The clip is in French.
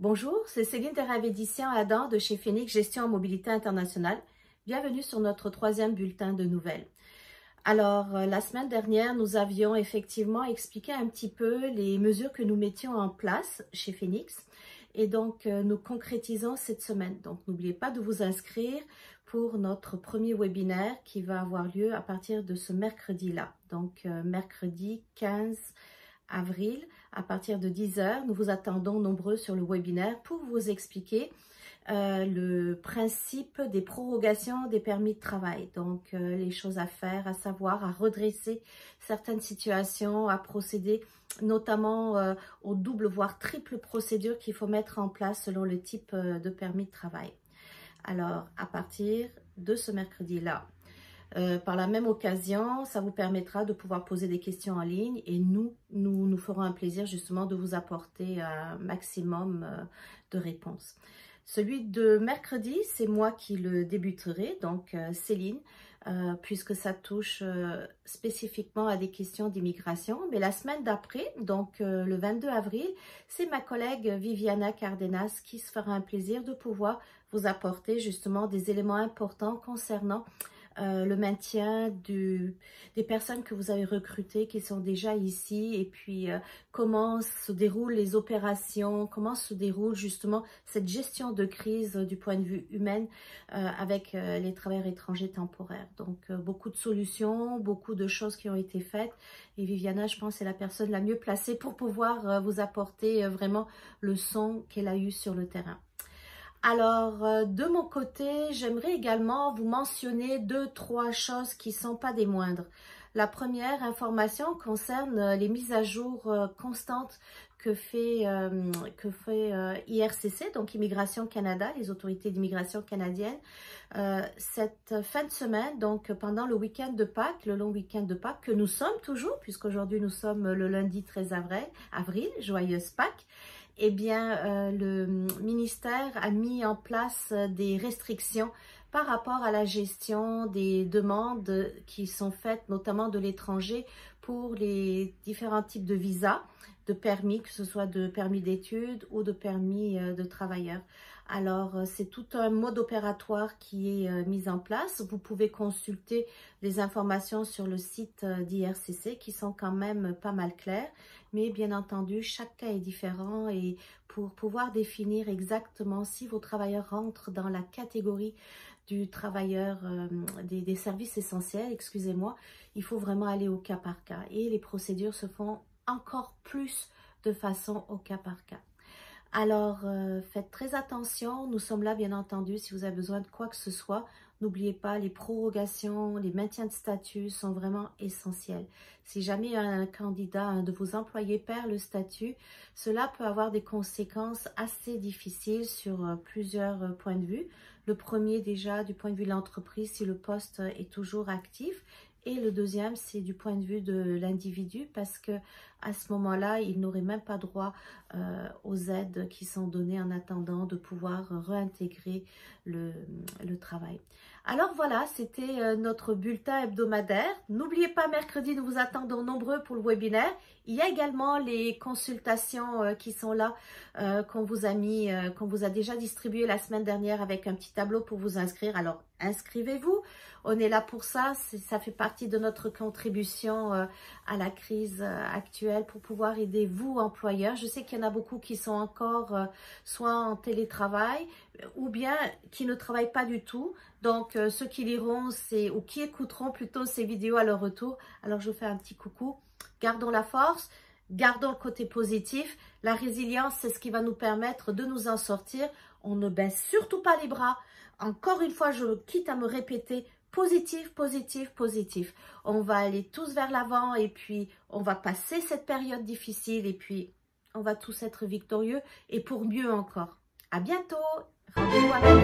Bonjour, c'est Céline Théravédicien-Adam de chez Phoenix Gestion en Mobilité Internationale. Bienvenue sur notre 3e bulletin de nouvelles. Alors, la semaine dernière, nous avions effectivement expliqué un petit peu les mesures que nous mettions en place chez Phoenix. Et donc, nous concrétisons cette semaine. Donc, n'oubliez pas de vous inscrire pour notre premier webinaire qui va avoir lieu à partir de ce mercredi-là. Donc, mercredi 15 avril, à partir de 10 h, nous vous attendons nombreux sur le webinaire pour vous expliquer le principe des prorogations des permis de travail. Donc, les choses à faire, à savoir, à redresser certaines situations, à procéder notamment aux doubles voire triples procédures qu'il faut mettre en place selon le type de permis de travail. Alors, à partir de ce mercredi-là, par la même occasion, ça vous permettra de pouvoir poser des questions en ligne et nous ferons un plaisir justement de vous apporter un maximum de réponses. Celui de mercredi, c'est moi qui le débuterai, donc Céline, puisque ça touche spécifiquement à des questions d'immigration. Mais la semaine d'après, donc le 22 avril, c'est ma collègue Viviana Cardenas qui se fera un plaisir de pouvoir vous apporter justement des éléments importants concernant le maintien des personnes que vous avez recrutées, qui sont déjà ici, et puis comment se déroulent les opérations, comment se déroule justement cette gestion de crise du point de vue humain avec les travailleurs étrangers temporaires. Donc beaucoup de solutions, beaucoup de choses qui ont été faites, et Viviana, je pense, est la personne la mieux placée pour pouvoir vous apporter vraiment le son qu'elle a eu sur le terrain. Alors, de mon côté, j'aimerais également vous mentionner 2-3 choses qui ne sont pas des moindres. La première information concerne les mises à jour constantes que fait IRCC, donc Immigration Canada, les autorités d'immigration canadiennes, cette fin de semaine, donc pendant le week-end de Pâques, le long week-end de Pâques, que nous sommes toujours, puisqu'aujourd'hui nous sommes le lundi 13 avril, joyeuse Pâques. Eh bien, le ministère a mis en place des restrictions par rapport à la gestion des demandes qui sont faites, notamment de l'étranger, pour les différents types de visas, de permis, que ce soit de permis d'études ou de permis de travailleurs. Alors, c'est tout un mode opératoire qui est mis en place. Vous pouvez consulter les informations sur le site d'IRCC qui sont quand même pas mal claires. Mais bien entendu, chaque cas est différent et pour pouvoir définir exactement si vos travailleurs rentrent dans la catégorie du travailleur des services essentiels, excusez-moi, il faut vraiment aller au cas par cas. Et les procédures se font encore plus de façon au cas par cas. Alors, faites très attention, nous sommes là bien entendu si vous avez besoin de quoi que ce soit. N'oubliez pas, les prorogations, les maintiens de statut sont vraiment essentiels. Si jamais un candidat, un de vos employés perd le statut, cela peut avoir des conséquences assez difficiles sur plusieurs points de vue. Le premier déjà du point de vue de l'entreprise, si le poste est toujours actif. Et le deuxième, c'est du point de vue de l'individu parce que à ce moment-là, il n'aurait même pas droit aux aides qui sont données en attendant de pouvoir réintégrer le travail. Alors voilà, c'était notre bulletin hebdomadaire. N'oubliez pas, mercredi, nous vous attendons nombreux pour le webinaire. Il y a également les consultations qui sont là, qu'on vous a déjà distribué la semaine dernière avec un petit tableau pour vous inscrire. Alors, inscrivez-vous. On est là pour ça. Ça fait partie de notre contribution à la crise actuelle pour pouvoir aider vous, employeurs. Je sais qu'il y en a beaucoup qui sont encore soit en télétravail ou bien qui ne travaillent pas du tout. Donc, ceux qui liront ou qui écouteront plutôt ces vidéos à leur retour, alors je vous fais un petit coucou. Gardons la force, gardons le côté positif. La résilience, c'est ce qui va nous permettre de nous en sortir. On ne baisse surtout pas les bras. Encore une fois, je quitte à me répéter, positif, positif, positif. On va aller tous vers l'avant et puis on va passer cette période difficile et puis on va tous être victorieux et pour mieux encore. À bientôt. Rendez-vous à bientôt.